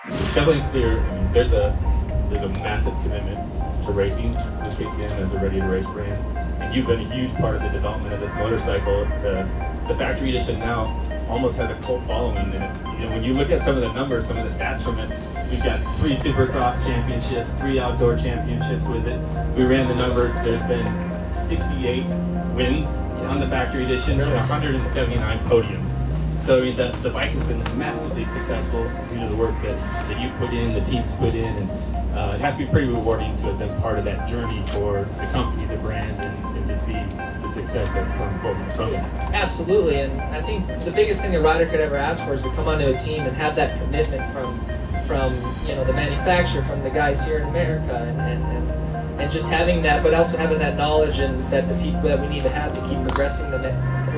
It's definitely clear. I mean, there's a massive commitment to racing with KTM as a ready-to-race brand, and you've been a huge part of the development of this motorcycle. The factory edition now almost has a cult following, and you know, when you look at some of the numbers, some of the stats from it, we've got 3 Supercross championships, 3 outdoor championships with it. We ran the numbers. There's been 68 wins on the factory edition and 179 podiums. So I mean, the bike has been massively successful due to the work that you put in, the teams put in, and it has to be pretty rewarding to have been part of that journey for the company, the brand, and to see the success that's come forward from it. Absolutely, and I think the biggest thing a rider could ever ask for is to come onto a team and have that commitment from you know, the manufacturer, from the guys here in America, and just having that, but also having that knowledge and that the people that we need to have to keep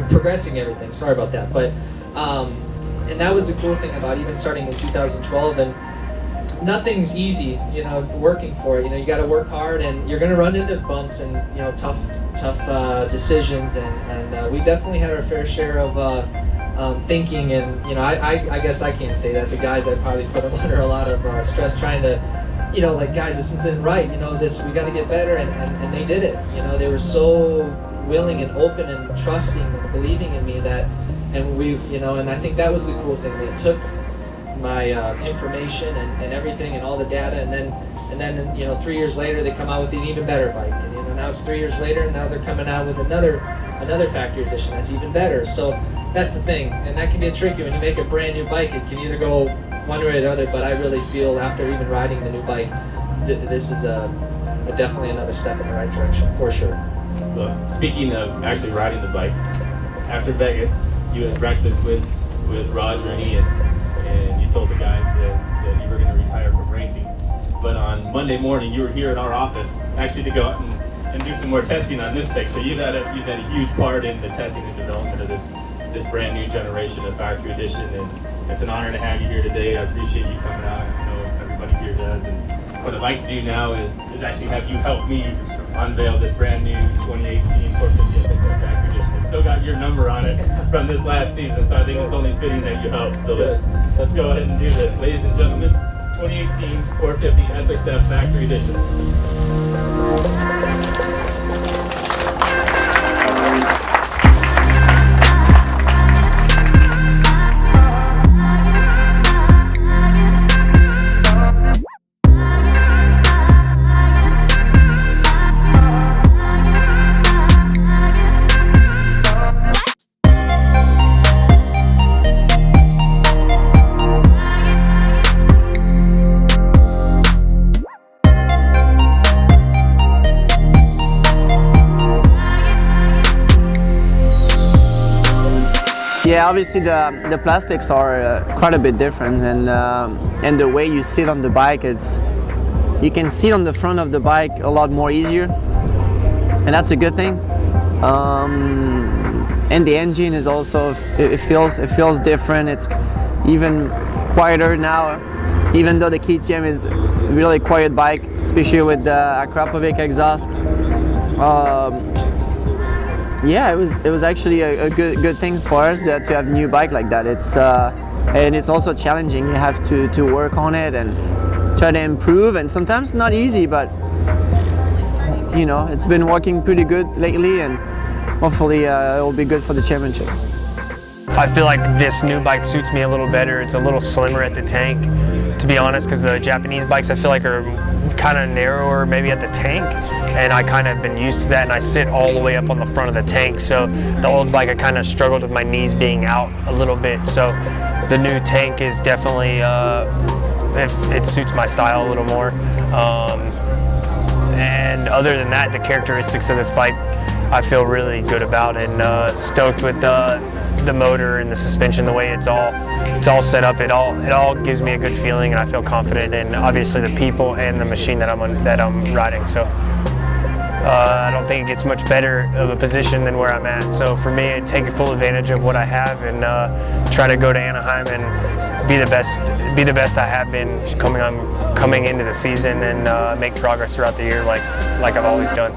progressing everything. Sorry about that, but and that was the cool thing about even starting in 2012. And nothing's easy, you know, working for it. You know, you got to work hard, and you're going to run into bumps and, you know, tough decisions, and we definitely had our fair share of thinking, and you know, I guess I can't say that. The guys, I probably put them under a lot of stress trying to, you know, like, guys, this isn't right, you know, we got to get better, and they did it. You know, they were so willing and open and trusting and believing in me that, and we, you know, and I think that was the cool thing. They took my information and everything and all the data, and then you know, 3 years later they come out with an even better bike, and you know, now it's 3 years later, and now they're coming out with another factory edition that's even better. So that's the thing, and that can be tricky when you make a brand new bike. It can either go one way or the other, but I really feel after even riding the new bike, this is definitely another step in the right direction, for sure. Well, speaking of actually riding the bike, after Vegas, you had breakfast with Raj, Rennie, and you told the guys that you were going to retire from racing. But on Monday morning, you were here at our office actually to go out and do some more testing on this thing. So you've had a huge part in the testing and development of this brand new generation of factory edition, and it's an honor to have you here today. I appreciate you coming out. I know everybody here does. And what I'd like to do now is actually have you help me unveil this brand new 2018 450 factory edition. It's still got your number on it from this last season, so I think it's only fitting that you help. So let's go ahead and do this. Ladies and gentlemen, 2018 450 SXF factory edition. Yeah, obviously the plastics are quite a bit different, and the way you sit on the bike, you can sit on the front of the bike a lot more easier, and that's a good thing. And the engine is also, it feels different. It's even quieter now, even though the KTM is a really quiet bike, especially with the Akrapovic exhaust. Yeah, it was actually a good thing for us to have a new bike like that. And it's also challenging. You have to work on it and try to improve, and sometimes not easy, but you know, it's been working pretty good lately, and hopefully it will be good for the championship. I feel like this new bike suits me a little better. It's a little slimmer at the tank, to be honest, because the Japanese bikes I feel like are kind of narrower maybe at the tank, and I kind of been used to that, and I sit all the way up on the front of the tank. So the old bike, I kind of struggled with my knees being out a little bit. So the new tank is definitely, it suits my style a little more. And other than that, the characteristics of this bike I feel really good about, and stoked with the motor and the suspension, the way it's all set up. It all gives me a good feeling, and I feel confident in obviously the people and the machine that I'm riding. So I don't think it gets much better of a position than where I'm at. So for me, I take full advantage of what I have, and try to go to Anaheim and be the best I have been coming into the season, and make progress throughout the year like I've always done.